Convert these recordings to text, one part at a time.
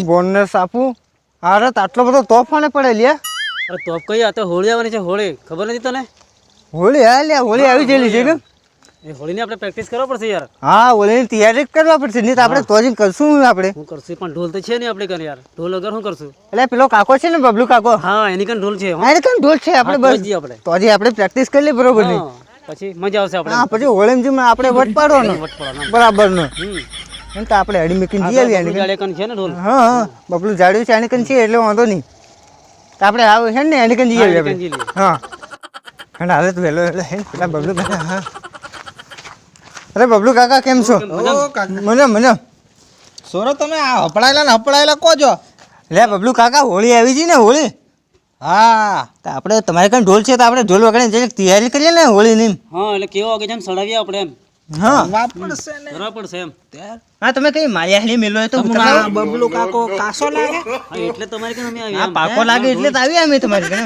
પછી બોનસ આપું. અરે આટલો બધો તોફાને પડે લ્યા. અરે તોપ કઈ આ તો હોળી આવવાની છે. હોળી ખબર નથી તને? હોળી હા લ્યા, હોળી આવી ગયેલી છે કે? એ હોળીની આપણે પ્રેક્ટિસ કરવા પડશે યાર. હા, હોળીની તૈયારી કરવા પડશે. નહીં તો આપણે તો જ કરશું આપણે. હું કરશું પણ ઢોલ તો છે નહીં આપણે કને યાર. ઢોલ વગર શું કરશું? એટલે પેલો કાકો છે ને, બબલુ કાકો. હા એની કન ઢોલ છે. હા, એટલે ઢોલ છે આપણે બસ. આપણે તો હજી આપણે પ્રેક્ટિસ કરી લઈએ બરોબર ની. પછી મજા આવશે આપણે. હા, પછી હોળીમાં આપણે વટ પાડવાનો બરાબર નો. એમ તો આપણે હડી મૂકીને જઈ આવીએ. બબલુ જાડે કન છે ને ઢોલ. હા હા, બબલુ જાડ્યું છે એની કન છે એટલે વાંધો નહીં. તો આપણે આવું છે ને એની કન જઈ આવીએ આપણે. હા, અને હાલે તું હેલો હેલો હે પેલા બબલુ કાકા. હા, અરે બબલુ કાકા કેમ છો? મને સોરો તમે આ હપડાયેલા કહો છો. લે બબલુ કાકા, હોળી આવી છે ને હોળી. હા, તો આપણે તમારે કઈ ઢોલ છે તો આપણે ઢોલ વગાડીને જઈને તૈયારી કરીએ ને હોળીની. હા એટલે કેવો વાગે છે સડાવીએ આપણે એમ. હા, વાપરશે ને બરાબર છે એમ. હા, તમે કઈ માળિયાહળી મેલો તો બબલુ કાકો કાસો લાગે. હા એટલે તમારે કે અમે હા, આવ્યા. પાકો લાગે એટલે તો આવીએ અમે તમારી ઘરે.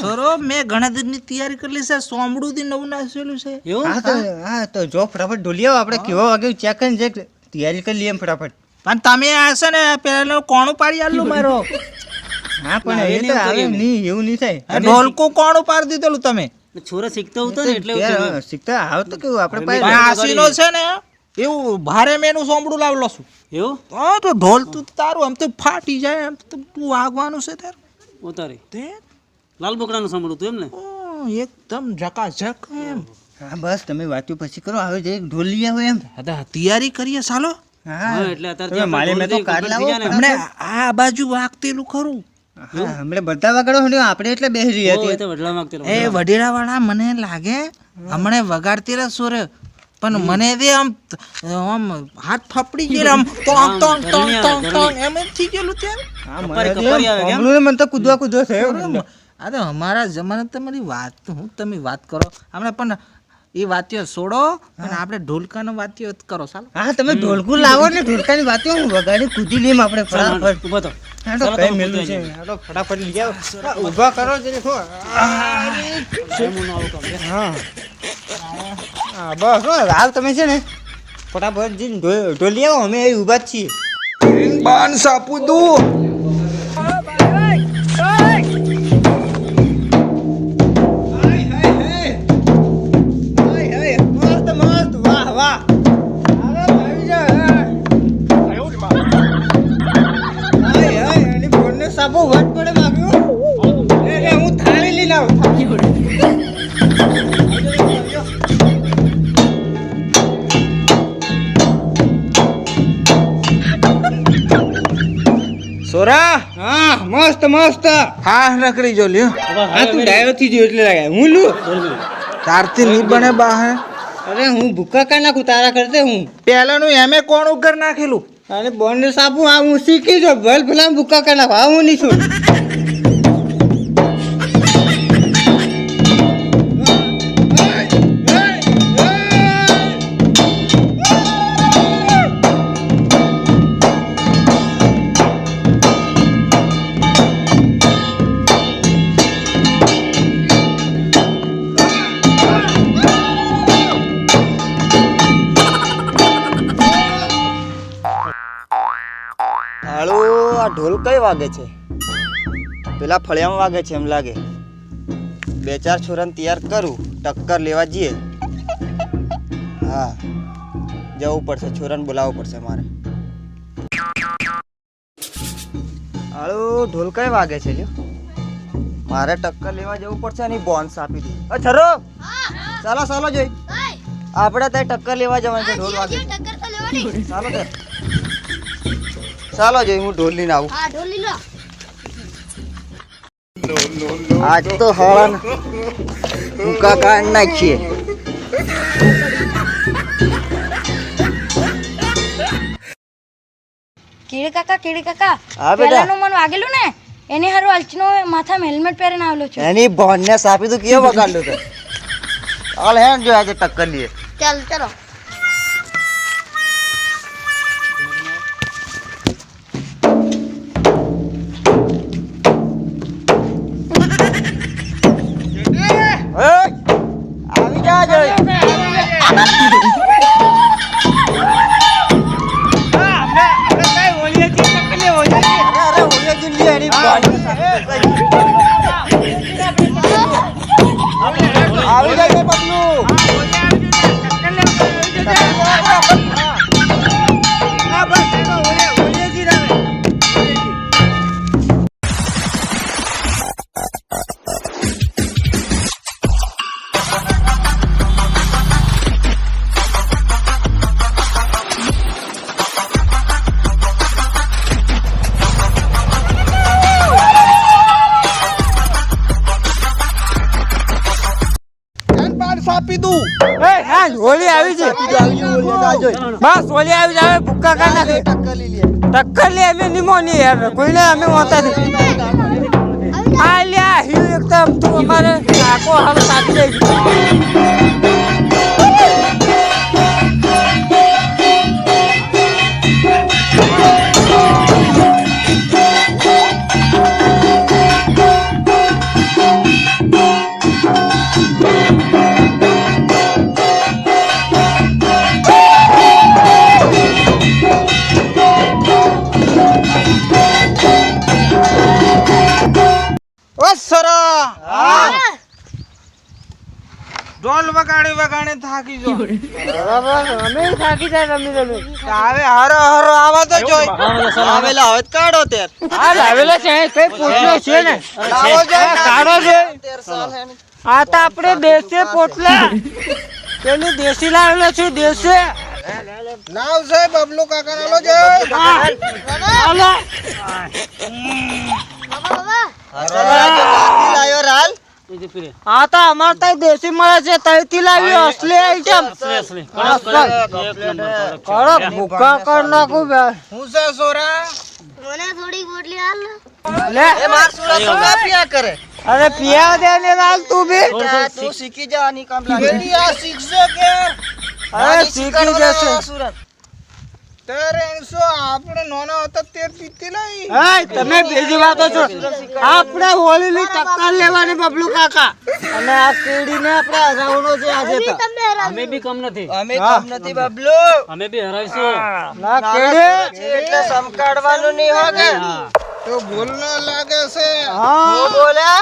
સોરો મેં ઘણા દિનની તૈયારી કરેલી છે. સોમડું થી નવું નાખેલું છે. એવું? હા તો જો ફટાફટ ઢોલી આવો. આપણે કેવો વાગે ચેક કરીને જે તૈયારી કરી લઈએ ફટાફટ. પણ તમે આ છે ને પેલા કોણું પાડી આલું મારો. હા, પણ એ તો આવે નહીં, એવું નહીં થાય. ઢોલકું કોણું પાડી દીધેલું તમે. છોરા શીખતો હતો ને એટલે એવું થયું. શીખતા આવ તો કેવું આપણે પણ પાસે આશીનો છે ને એવું ભારે મેનું સોમડું લાવેલો છું. એવું? હા, તો ઢોલ તું તારું આમ તો ફાટી જાય એમ તો તું વાગવાનું છે તાર. ઉતારી તે લાલ બોકડાનું સાંભળું તું એમ ને? એકદમ ઝકાઝક એમ. હા, બસ તમે વાતો પછી કરો. હવે જે ઢોલ લઈ આવો એમ. તૈયારી કરીએ ચાલો. હા, એટલે અત્યારે તમે મારે મેં તો કાઢ લાવો. હમણે આ બાજુ વાગતેલું ખરું. હા, હમણાં બધા વગાડો ને આપણે એટલે બેસી રહ્યા ઓ, છીએ. એ તો વડલા માંગતેલો. એ વડેરા વાળા મને લાગે હમણે વગાડતેલા સોરે પણ મને તે આમ હાથ ફપડી ગયેલા આમ ટોંગ ટોંગ ટોંગ ટોંગ ટોંગ એમ જ થઈ ગયેલું ત્યાં. હા, કપારી કપારી આવે કેમ? બબલુને મને તો કૂદવા થયો. અરે અમારા જમાના તમારી વાત હું તમે વાત કરો હમણાં પણ એ વાત્યો છોડો અને આપણે ઢોલકાનો વાત્યો કરો ચાલો. હા, તમે ઢોલકું લાવો ને ઢોલકાની વાતો હું વગાડી કૂદી લઈમ આપણે ફટાફટ. ઊભો થો. હા, તો કઈ મેલું છે. હાલો ફટાફટ લઈ આવો. ઊભા કરો જરી હો. હા હા, બસ હો. હાલ તમે છે ને ફટાફટ જઈને ઢોલી આવો. અમે અહીં ઊભા જ છીએ. બાન સાપુ દું મસ્ત મસ્ત, વાહ વાહ. આવી જાઓ. એની બોનને સાપો વટ પડે માગ્યું. એ હું થાળી લઈને આવું. સોરા હા, મસ્ત મસ્ત. હા રખડી જો લ્યો. હા, તું ડાયો થી જો એટલે લાગે હું લુ. તારથી નહીં બને બહાર. અરે હું ભૂકા કા નાખું તારા કરતે હું. પહેલાનું એમે કોણ ઉગર નાખેલું. અરે બોનને સાપુ આ હું શીખી જો ભલ ભલા ભૂકા કા નાખું. આ હું નહીં છું. હાલો, આ ઢોલ કઈ વાગે છે? પેલા ફળિયામાં વાગે છે એમ લાગે. બે ચાર છોરાને તૈયાર કરું, ટક્કર લેવા જઈએ. હા, જવું પડશે, છોરાને બોલાવવું પડશે મારે. હાલો, ઢોલ કઈ વાગે છે લ્યો? મારે ટક્કર લેવા જવું પડશે અને બોન્સ આપી દઉં. છરો ચાલો ચાલો જોઈ આપણે ત્યાં ટક્કર લેવા જવાનું છે. ઢોલ વાગે છે. ચાલો ત્યારે ચાલો જોઈ હું ઢોલ લઈને આવું. આજ તો હળન ભૂકા કાઢ નાખીએ. કીડી કાકા હા બેટા. પેલાનું મન વાગેલું ને એને હારું અલ્ચનો માથામાં હેલ્મેટ પહેરીને આવેલો છું. એની બોનને સાપી તું કેવો વગાડલું તો. ચાલ હેન જો આજે ટક્કર લઈએ. ચાલ ચલો. આવી જા જોઈ. આવી જાય પગલું. હોલી આવી છે બસ હોલી આવી જાય ભૂક્કા કા નાખે ટક્કર લે અમે નિમોની યાર કોઈને અમે હોતા નથી આ લ્યા હી એકદમ તું અમારે આખો હાલ કાઢી દે ઢોલ વગાડી થાકી જો અમે થાકી જાય રમી રમી હવે હરો આવા તો જોઈ આવેલા હવે જ કાઢો તેર. આ લાવેલા છે કઈ પોટલો છે ને લાવો જો કાઢો છે આ તો આપણે દેશી પોટલા પેલું દેશી લાવેલો છું દેશી લાવ છે બબલુ કાકા લો જો હાલો ક્યાંથી લાયો રાલ? આ તો અમાર તો દેશી મળે છે તઈથી લાવી અસલી આઈટમ કરો ભૂકા કર નાખું બે હું છે સોરા મને થોડી બોટલી હાલ લે એ માર સુરત તો ના પિયા કરે. અરે પિયા દે ને લાલ તું બી તું શીખી જા આની કામ લાગે. કેડી આ શિક્ષો કે અરે શીખી જશે સુરત. તેરે એસો આપણે નાના હતા તે પીતી લઈ હા તમે બીજી વાતો છો આપણે હોળી ની ટક્કર લેવાની બબલુ કાકા અને આ કેડી ને આપણે હરાવવાનો છે આજે તો અમે બી કમ નથી અમે કામ નથી બબલુ. અમે બી હરાવીશું ના કેડી છે એટલે સમકાડવાનું નહીં હોગે. તો ભૂલ ના લાગે છે હા હું બોલ્યા?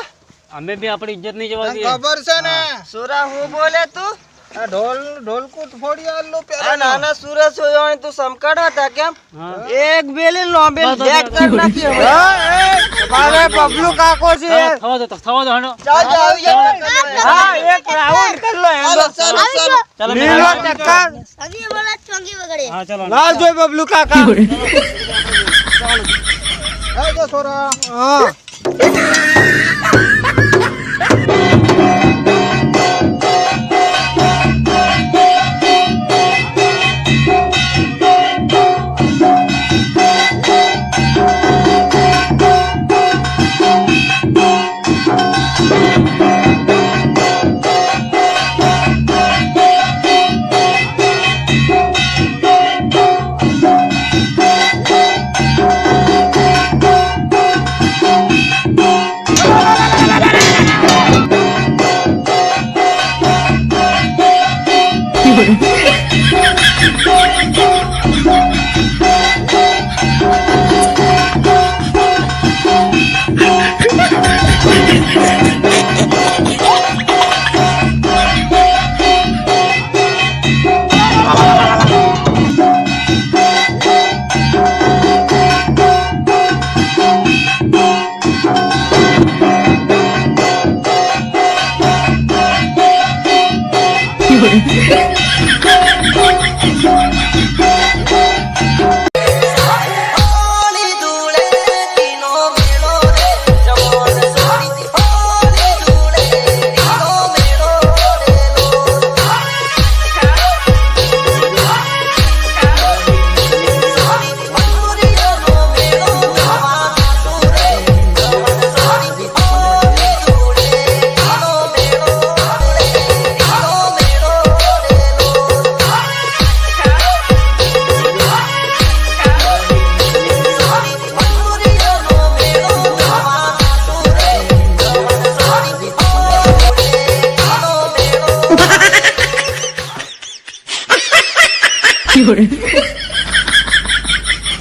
અમે બી આપણી ઇજ્જત નહીં જવા દઈએ ખબર છે ને સુરા હું બોલે તું? આ ઢોલકુટ ફોડી આલો આ પેલા નાના સુરત હોય અને તું સમકાડવા હતા કેમ? હા એક બેલી લોંબેલ જેક કર નાખી હવે. મારે બબલુ કાકો છે થવા દો હાંડો ચાલ જા આવી જા. હા એક રાઉન્ડ કર લો એમ ચાલો ચાલો ચાલો. ચાલો લીલો ટક્કર અગી બોલા ચોંગી વગડે હા ચાલો લાલ જોઈ બબલુ કાકા હા જો સોરા હા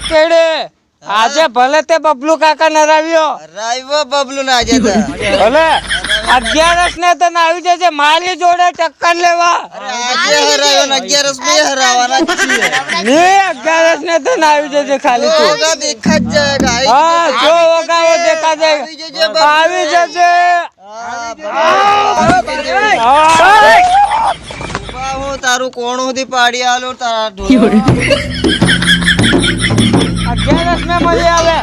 કેડે આજે ભલે તે બબલુ કાકા નરાવ્યો રાઈવો બબલુ ના આજે તો. ભલે 11 ને તો આવી જશે મારી જોડે ટક્કર લેવા આજે હરાયો ને 11 બે હરાવાના જ છીએ. ને 11 ને તો આવી જશે ખાલી તું હોગા દેખા જ જાયગા. હા જો હોગા वो देखा जाएगा આવી જશે હું તારું કોણ સુધી પાડી આલો તારા ઢોલ. 11 में મળી આવે